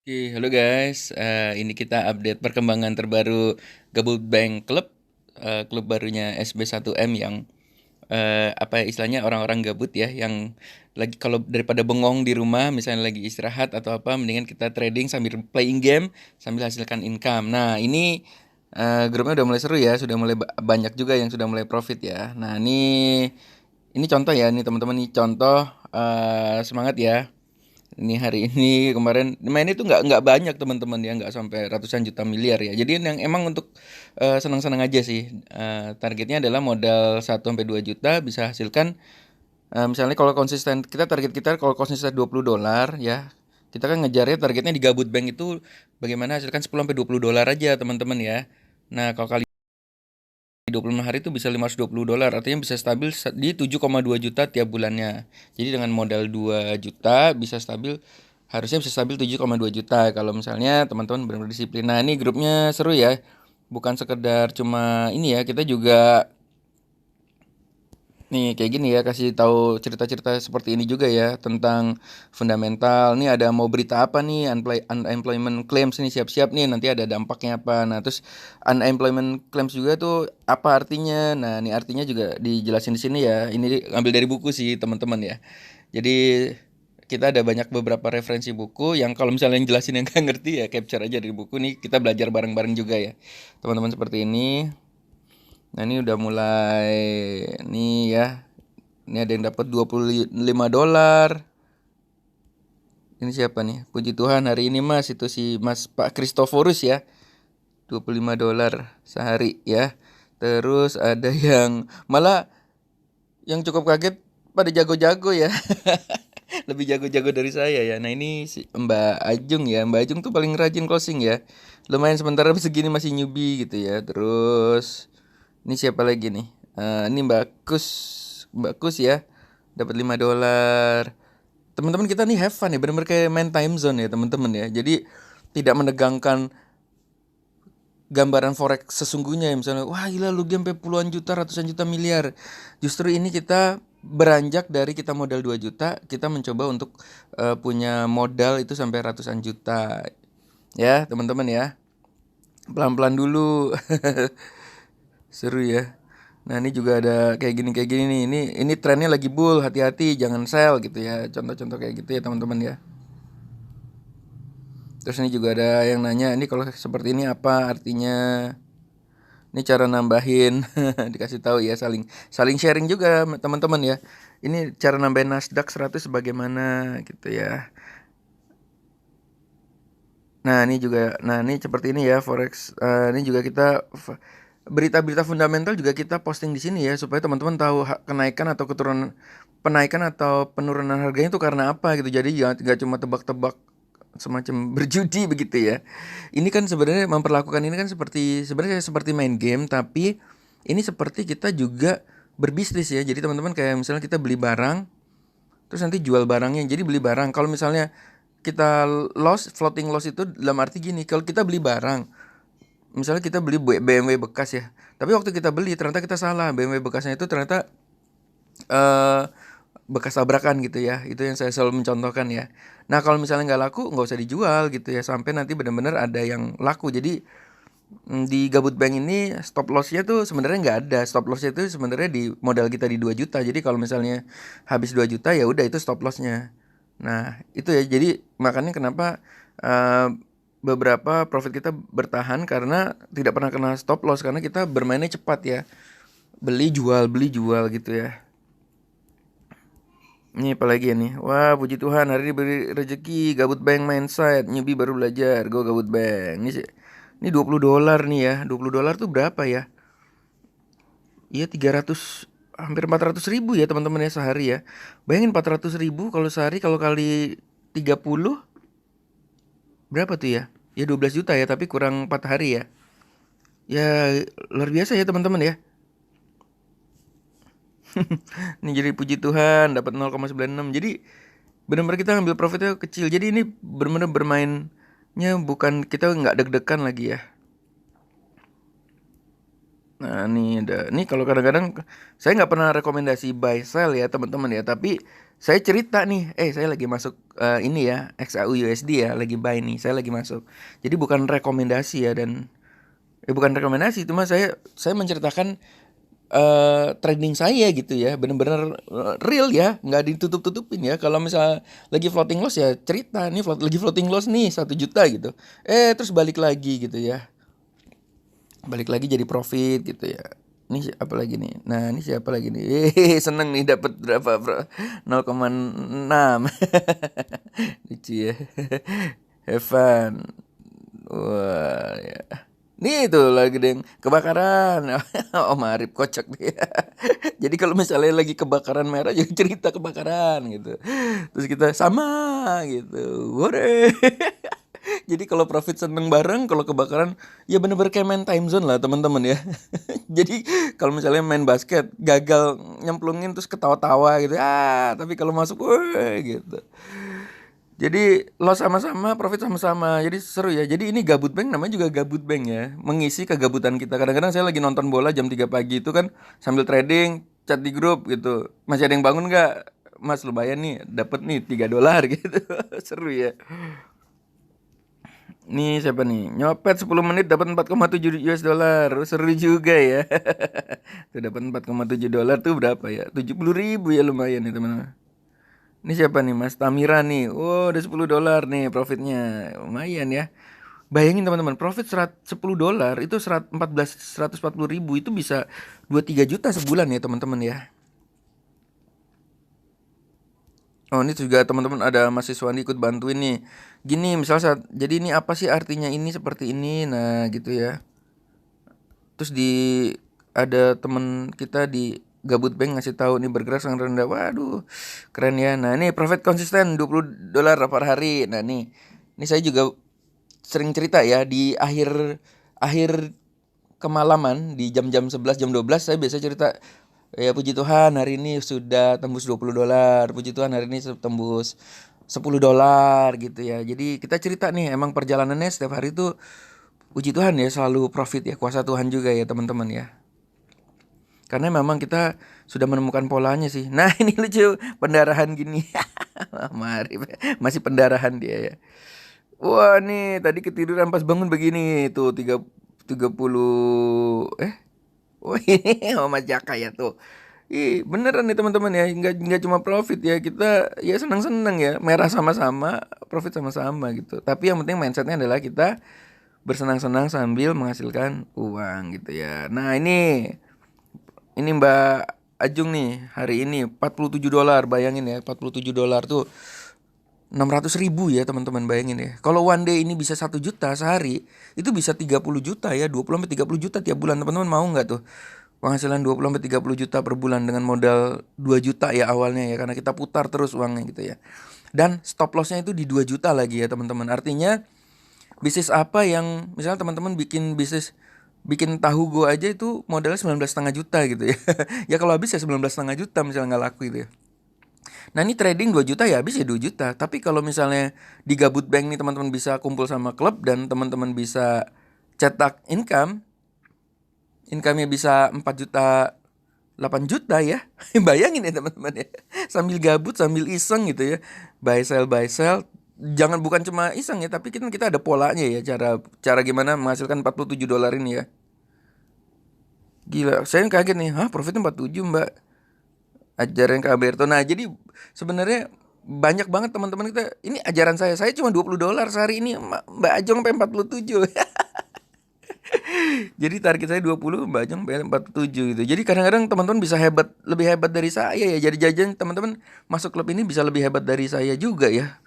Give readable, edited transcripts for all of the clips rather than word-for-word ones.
Oke, halo guys. Ini kita update perkembangan terbaru Gabut Bank Club, klub barunya SB1M yang apa ya, istilahnya orang-orang gabut ya, yang lagi kalau daripada bengong di rumah, misalnya lagi istirahat atau apa, mendingan kita trading sambil playing game sambil hasilkan income. Nah, ini grupnya udah mulai seru ya, sudah mulai banyak juga yang sudah mulai profit ya. Nah, ini contoh ya, ini teman-teman nih contoh semangat ya. Ini hari ini kemarin mainnya itu nggak banyak teman-teman ya, nggak sampai ratusan juta miliar ya. Jadi yang emang untuk senang-senang aja sih. Targetnya adalah modal 1 sampai 2 juta bisa hasilkan misalnya kalau konsisten target kita kalau konsisten $20 ya. Kita kan ngejarnya targetnya di Gabut Bank itu bagaimana hasilkan 10 sampai 20 dolar aja teman-teman ya. Nah, kalau kali 25 hari itu bisa $520, artinya bisa stabil di 7,2 juta tiap bulannya. Jadi dengan modal 2 juta bisa stabil, harusnya bisa stabil 7,2 juta kalau misalnya teman-teman benar-benar disiplin. Nah, ini grupnya seru ya. Bukan sekedar cuma ini ya, kita juga nih kayak gini ya, kasih tahu cerita-cerita seperti ini juga ya tentang fundamental. Nih ada mau berita apa nih, unemployment claims nih, siap-siap nih nanti ada dampaknya apa. Nah, terus unemployment claims juga tuh apa artinya. Nah, ini artinya juga dijelasin di sini ya. Ini ambil dari buku sih, teman-teman ya. Jadi kita ada banyak beberapa referensi buku yang kalau misalnya yang jelasin yang nggak ngerti ya capture aja dari buku nih, kita belajar bareng-bareng juga ya. Teman-teman seperti ini. Nah, ini udah mulai nih ya. Ini ada yang dapat $25. Ini siapa nih? Puji Tuhan hari ini Mas, itu si Mas Pak Kristoforus ya. $25 sehari ya. Terus ada yang malah yang cukup kaget pada jago-jago ya. Lebih jago-jago dari saya ya. Nah, ini si Mbak Ajung ya. Mbak Ajung tuh paling rajin closing ya. Lumayan sementara segini masih newbie gitu ya. Terus ini siapa lagi nih? Ini Mbak Kus ya. Dapat $5. Teman-teman kita nih have fun ya, benar-benar kayak main time zone ya teman-teman ya. Jadi tidak menegangkan gambaran forex sesungguhnya ya, misalnya wah gila lu sampai puluhan juta, ratusan juta, miliar. Justru ini kita beranjak dari kita modal 2 juta, kita mencoba untuk punya modal itu sampai ratusan juta. Ya, teman-teman ya. Pelan-pelan dulu. Seru ya. Nah, ini juga ada kayak gini nih. Ini trennya lagi bull, hati-hati jangan sell gitu ya. Contoh-contoh kayak gitu ya, teman-teman ya. Terus ini juga ada yang nanya, ini kalau seperti ini apa artinya? Ini cara nambahin, dikasih tahu ya, saling saling sharing juga teman-teman ya. Ini cara nambahin Nasdaq 100 bagaimana gitu ya. Nah ini seperti ini ya forex. Ini juga kita berita-berita fundamental juga kita posting di sini ya supaya teman-teman tahu kenaikan atau keturunan, penaikan atau penurunan harganya itu karena apa gitu. Jadi ya nggak cuma tebak-tebak semacam berjudi begitu ya. Ini kan sebenarnya memperlakukan ini kan seperti sebenarnya seperti main game, tapi ini seperti kita juga berbisnis ya. Jadi teman-teman kayak misalnya kita beli barang terus nanti jual barangnya. Jadi beli barang kalau misalnya kita loss, floating loss itu dalam arti gini, kalau kita beli barang misalnya kita beli BMW bekas ya, tapi waktu kita beli ternyata kita salah, BMW bekasnya itu ternyata eh bekas tabrakan gitu ya. Itu yang saya selalu mencontohkan ya. Nah, kalau misalnya nggak laku nggak usah dijual gitu ya, sampai nanti benar-benar ada yang laku. Jadi di Gabut Bank ini stop lossnya tuh sebenarnya nggak ada. Stop lossnya itu sebenarnya di modal kita di 2 juta. Jadi kalau misalnya habis 2 juta ya udah itu stop lossnya. Nah, itu ya. Jadi makanya kenapa eh, beberapa profit kita bertahan karena tidak pernah kena stop loss karena kita bermainnya cepat ya. Beli jual gitu ya. Ini apalagi ya nih. Wah, puji Tuhan hari ini beri rezeki. Gabut Bank mindset. Newbie baru belajar. Go Gabut Bank. Ini $20 nih ya. $20 tuh berapa ya? Iya 300, hampir 400 ribu ya teman-teman ya sehari ya. Bayangin 400 ribu kalau sehari, kalau kali 30 berapa tuh ya? Ya 12 juta ya, tapi kurang 4 hari ya. Ya luar biasa ya teman-teman ya. Ini jadi puji Tuhan dapat 0,96. Jadi benar-benar kita ngambil profitnya kecil. Jadi ini benar-benar bermainnya bukan, kita nggak deg-degan lagi ya. Nah, ini kalau kadang-kadang saya nggak pernah rekomendasi buy sell ya teman-teman ya, tapi Saya cerita nih, saya lagi masuk ini ya, XAU USD ya, lagi buy nih, saya lagi masuk. Jadi bukan rekomendasi ya, dan bukan rekomendasi, cuma saya menceritakan trading saya gitu ya, bener-bener real ya, nggak ditutup-tutupin ya. Kalau misal lagi floating loss ya cerita nih, lagi floating loss nih 1 juta gitu. Terus balik lagi gitu ya. Balik lagi jadi profit gitu ya. Ini apa lagi nih? Nah, ini siapa lagi nih? Seneng nih dapat berapa, Bro? 0,6. Lucu ya. Have fun. Wah, ya. Nih tuh lagi deh kebakaran. Om Arif kocak dia. Jadi kalau misalnya lagi kebakaran merah jadi cerita kebakaran gitu. Terus kita sama gitu. Hore. Jadi kalau profit seneng bareng, kalau kebakaran ya bener-bener kayak main time zone lah teman-teman ya. Jadi kalau misalnya main basket gagal nyemplungin terus ketawa-tawa gitu. Tapi kalau masuk woi gitu. Jadi loss sama-sama, profit sama-sama. Jadi seru ya. Jadi ini Gabut Bank, namanya juga Gabut Bank ya. Mengisi kegabutan kita. Kadang-kadang saya lagi nonton bola jam 3 pagi itu kan sambil trading, chat di grup gitu. Masih ada yang bangun nggak? Mas lumayan nih, dapat nih $3 gitu. Seru ya. Nih siapa nih? Nyopet 10 menit dapat 4,7 US dollar. Seru juga ya. Tuh dapat $4,7 tuh berapa ya? 70.000 ya, lumayan nih teman-teman. Ini siapa nih, Mas Tamira nih? Oh, udah $10 nih profitnya. Lumayan ya. Bayangin teman-teman, profit $10 itu 140.000 itu bisa 2-3 juta sebulan ya teman-teman ya. Oh, ini juga teman-teman ada mahasiswa nih ikut bantuin nih. Gini misalnya jadi ini apa sih artinya ini seperti ini. Nah, gitu ya. Terus ada temen kita di Gabut Bank ngasih tahu nih bergerak sangat rendah. Waduh, keren ya. Nah, ini profit konsisten $20 per hari. Nah, ini saya juga sering cerita ya di akhir akhir kemalaman di jam-jam 11 jam 12 saya biasa cerita ya, puji Tuhan hari ini sudah tembus $20. Puji Tuhan hari ini tembus $10 gitu ya. Jadi kita cerita nih emang perjalanannya setiap hari itu puji Tuhan ya selalu profit ya, kuasa Tuhan juga ya teman-teman ya. Karena memang kita sudah menemukan polanya sih. Nah, ini lucu pendarahan gini. Mari masih pendarahan dia ya. Wah, nih tadi ketiduran pas bangun begini tuh 30 wah ini Mas Jaka ya tuh. Beneran nih teman-teman ya, nggak cuma profit ya, kita ya senang-senang ya, merah sama-sama, profit sama-sama gitu. Tapi yang penting mindsetnya adalah kita bersenang-senang sambil menghasilkan uang gitu ya. Nah, ini Mbak Ajung nih hari ini $47, bayangin ya, $47 tuh 600.000 ya teman-teman, bayangin ya. Kalau one day ini bisa 1 juta sehari, itu bisa 30 juta ya, 20-30 juta tiap bulan. Teman-teman mau nggak tuh penghasilan 20-30 juta per bulan dengan modal 2 juta ya awalnya ya, karena kita putar terus uangnya gitu ya. Dan stop lossnya itu di 2 juta lagi ya teman-teman. Artinya bisnis apa yang misalnya teman-teman bikin tahu go aja itu modalnya 19,5 juta gitu ya. Ya kalau habis ya 19,5 juta misalnya nggak laku gitu ya. Nah, ini trading 2 juta ya habis ya 2 juta. Tapi kalau misalnya di Gabut Bank nih teman-teman bisa kumpul sama klub dan teman-teman bisa cetak income-nya bisa 4 juta 8 juta ya. Bayangin ya teman-teman ya. Sambil gabut sambil iseng gitu ya. Buy sell. Jangan bukan cuma iseng ya, tapi kita ada polanya ya, cara gimana menghasilkan $47 ini ya. Gila, saya kaget nih. Hah, profitnya 47, Mbak. Ajaran Kak Alberto. Nah, jadi sebenarnya banyak banget teman-teman kita. Ini ajaran saya. Saya cuma $20 sehari ini. Mbak Ajong sampai 47. Jadi target saya 20, Mbak Ajong sampai 47 gitu. Jadi kadang-kadang teman-teman bisa lebih hebat dari saya ya. Jadi jajan teman-teman masuk klub ini bisa lebih hebat dari saya juga ya.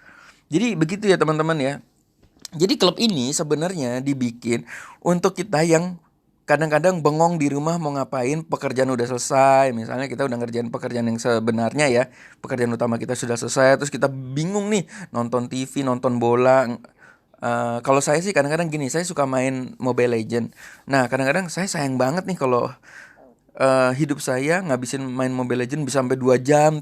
Jadi begitu ya teman-teman ya. Jadi klub ini sebenarnya dibikin untuk kita yang kadang-kadang bengong di rumah mau ngapain, pekerjaan udah selesai, misalnya kita udah ngerjain pekerjaan yang sebenarnya ya, pekerjaan utama kita sudah selesai, terus kita bingung nih nonton TV, nonton bola. Kalau saya sih kadang-kadang gini, saya suka main Mobile Legend. Nah, kadang-kadang saya sayang banget nih kalau hidup saya ngabisin main Mobile Legend bisa sampai 2 jam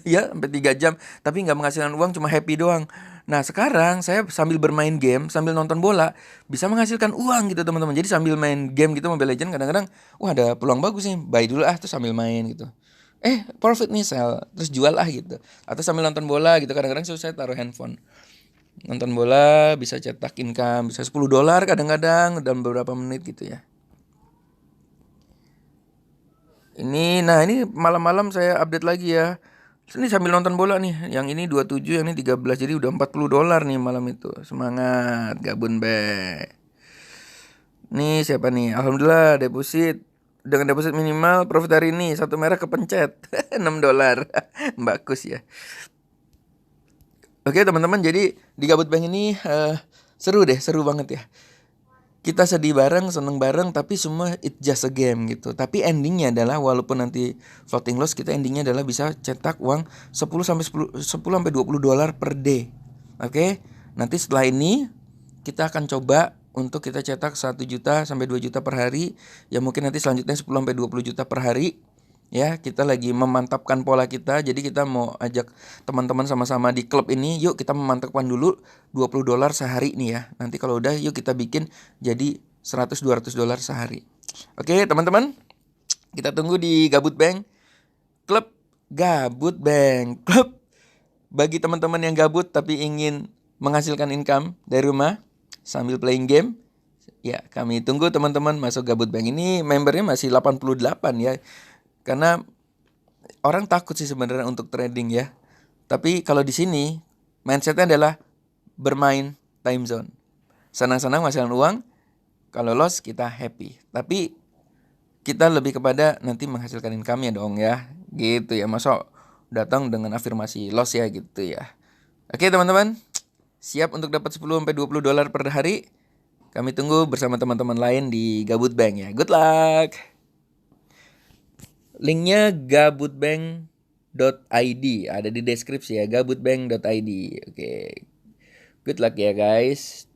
ya sampai 3 jam tapi nggak menghasilkan uang, cuma happy doang. Nah, sekarang saya sambil bermain game sambil nonton bola bisa menghasilkan uang gitu teman-teman. Jadi sambil main game gitu Mobile Legend kadang-kadang wah ada peluang bagus nih, buy dulu terus sambil main gitu. Profit nih sell, terus jual lah gitu. Atau sambil nonton bola gitu, kadang-kadang saya taruh handphone. Nonton bola bisa cetak income, bisa $10 kadang-kadang dalam beberapa menit gitu ya. Ini malam-malam saya update lagi ya. Ini sambil nonton bola nih, yang ini 27, yang ini 13, jadi udah $40 nih malam itu. Semangat, Gabun Be. Nih siapa nih? Alhamdulillah deposit. Dengan deposit minimal profit hari ini satu merek kepencet $6. Bagus ya. Oke teman-teman, jadi di Gabut Bank ini seru banget ya. Kita sedih bareng, seneng bareng, tapi semua it just a game gitu. Tapi endingnya adalah walaupun nanti floating loss, kita endingnya adalah bisa cetak uang 10 sampai $20 per day. Oke. Nanti setelah ini kita akan coba untuk kita cetak 1 juta sampai 2 juta per hari. Ya mungkin nanti selanjutnya 10 sampai 20 juta per hari. Ya, kita lagi memantapkan pola kita. Jadi kita mau ajak teman-teman sama-sama di klub ini. Yuk kita memantapkan dulu $20 sehari nih ya. Nanti kalau udah yuk kita bikin jadi $100-200 sehari. Oke, teman-teman. Kita tunggu di Gabut Bank. Klub Gabut Bank. Klub bagi teman-teman yang gabut tapi ingin menghasilkan income dari rumah sambil playing game. Ya, kami tunggu teman-teman masuk Gabut Bank. Ini membernya masih 88 ya. Karena orang takut sih sebenarnya untuk trading ya. Tapi kalau di sini mindsetnya adalah bermain time zone. Senang-senang menghasilkan uang, kalau loss kita happy. Tapi kita lebih kepada nanti menghasilkan income-nya dong ya. Gitu ya. Masa datang dengan afirmasi loss ya gitu ya. Oke teman-teman, siap untuk dapat 10 sampai $20 per hari? Kami tunggu bersama teman-teman lain di Gabut Bank ya. Good luck. Linknya gabutbank.id, ada di deskripsi ya, gabutbank.id. Oke. Good luck ya guys.